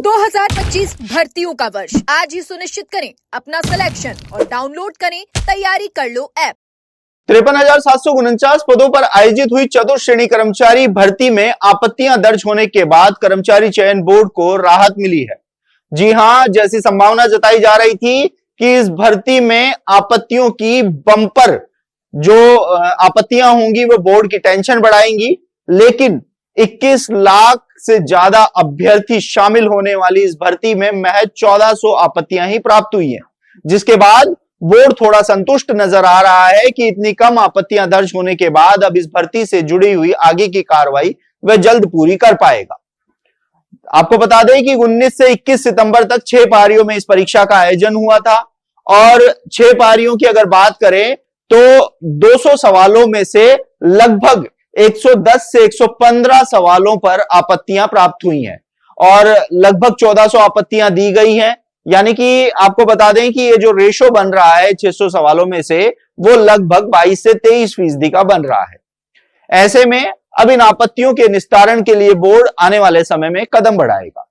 2025 भर्तियों का वर्ष आज ही सुनिश्चित करें अपना सिलेक्शन और डाउनलोड करें तैयारी कर लो ऐप। 53,749 पदों पर आयोजित हुई चतुर्थ श्रेणी कर्मचारी भर्ती में आपत्तियां दर्ज होने के बाद कर्मचारी चयन बोर्ड को राहत मिली है। जी हां, जैसी संभावना जताई जा रही थी कि इस भर्ती में आपत्तियों की बम्पर जो आपत्तियां होंगी वो बोर्ड की टेंशन बढ़ाएंगी, लेकिन 21 लाख से ज्यादा अभ्यर्थी शामिल होने वाली इस भर्ती में महज 1400 आपत्तियां ही प्राप्त हुई हैं, जिसके बाद बोर्ड थोड़ा संतुष्ट नजर आ रहा है कि इतनी कम आपत्तियां दर्ज होने के बाद अब इस भर्ती से जुड़ी हुई आगे की कार्रवाई वह जल्द पूरी कर पाएगा। आपको बता दें कि 19 से 21 सितंबर तक 6 पारियों में इस परीक्षा का आयोजन हुआ था और 6 पारियों की अगर बात करें तो 200 सवालों में से लगभग 110 से 115 सवालों पर आपत्तियां प्राप्त हुई हैं और लगभग 1400 आपत्तियां दी गई हैं। यानी कि आपको बता दें कि ये जो रेशो बन रहा है 600 सवालों में से वो लगभग 22 से 23% का बन रहा है। ऐसे में अब इन आपत्तियों के निस्तारण के लिए बोर्ड आने वाले समय में कदम बढ़ाएगा।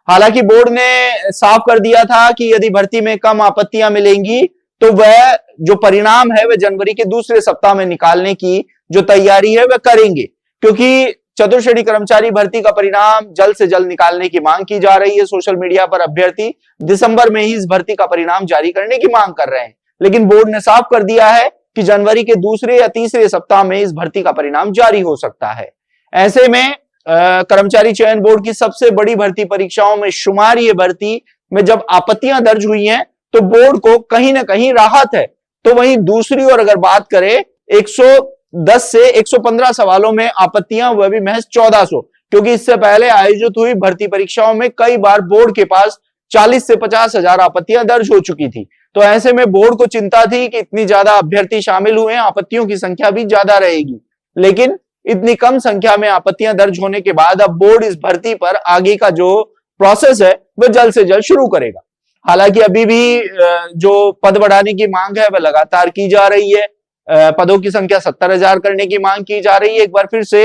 हालांकि बोर्ड ने साफ कर दिया था कि यदि भर्ती में कम आपत्तियां मिलेंगी तो वह जो परिणाम है वह जनवरी के दूसरे सप्ताह में निकालने की जो तैयारी है वह करेंगे, क्योंकि चतुर्थ श्रेणी कर्मचारी भर्ती का परिणाम जल्द से जल्द निकालने की मांग की जा रही है। सोशल मीडिया पर अभ्यर्थी दिसंबर में ही इस भर्ती का परिणाम जारी करने की मांग कर रहे हैं, लेकिन बोर्ड ने साफ कर दिया है कि जनवरी के दूसरे या तीसरे सप्ताह में इस भर्ती का परिणाम जारी हो सकता है। ऐसे में कर्मचारी चयन बोर्ड की सबसे बड़ी भर्ती परीक्षाओं में शुमार ये भर्ती में जब आपत्तियां दर्ज हुई हैं तो बोर्ड को कहीं ना कहीं राहत है। तो वहीं दूसरी ओर अगर बात करें 110 से 115 सवालों में आपत्तियां, वह भी महज 1400, क्योंकि इससे पहले आयोजित हुई भर्ती परीक्षाओं में कई बार बोर्ड के पास 40 से 50 हजार आपत्तियां दर्ज हो चुकी थी। तो ऐसे में बोर्ड को चिंता थी कि इतनी ज्यादा अभ्यर्थी शामिल हुए हैं, आपत्तियों की संख्या भी ज्यादा रहेगी, लेकिन इतनी कम संख्या में आपत्तियां दर्ज होने के बाद अब बोर्ड इस भर्ती पर आगे का जो प्रोसेस है वह जल्द से जल्द शुरू करेगा। हालांकि अभी भी जो पद बढ़ाने की मांग है वह लगातार की जा रही है। पदों की संख्या 70,000 करने की मांग की जा रही है। एक बार फिर से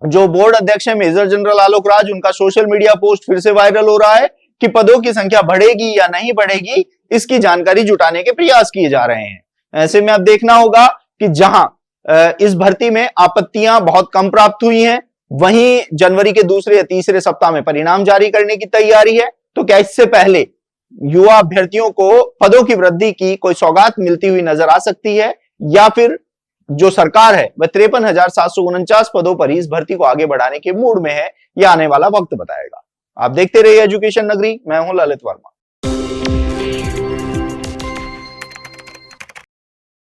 जो बोर्ड अध्यक्ष है मेजर जनरल आलोक राज, उनका सोशल मीडिया पोस्ट फिर से वायरल हो रहा है कि पदों की संख्या बढ़ेगी या नहीं बढ़ेगी, इसकी जानकारी जुटाने के प्रयास किए जा रहे हैं। ऐसे में अब देखना होगा कि जहां इस भर्ती में आपत्तियां बहुत कम प्राप्त हुई हैं, वहीं जनवरी के दूसरे या तीसरे सप्ताह में परिणाम जारी करने की तैयारी है। तो क्या इससे पहले युवा अभ्यर्थियों को पदों की वृद्धि की कोई सौगात मिलती हुई नजर आ सकती है, या फिर जो सरकार है वह 53,749 पदों पर ही इस भर्ती को आगे बढ़ाने के मूड में है, यह आने वाला वक्त बताएगा। आप देखते रहिए एजुकेशन नगरी, मैं हूं ललित वर्मा।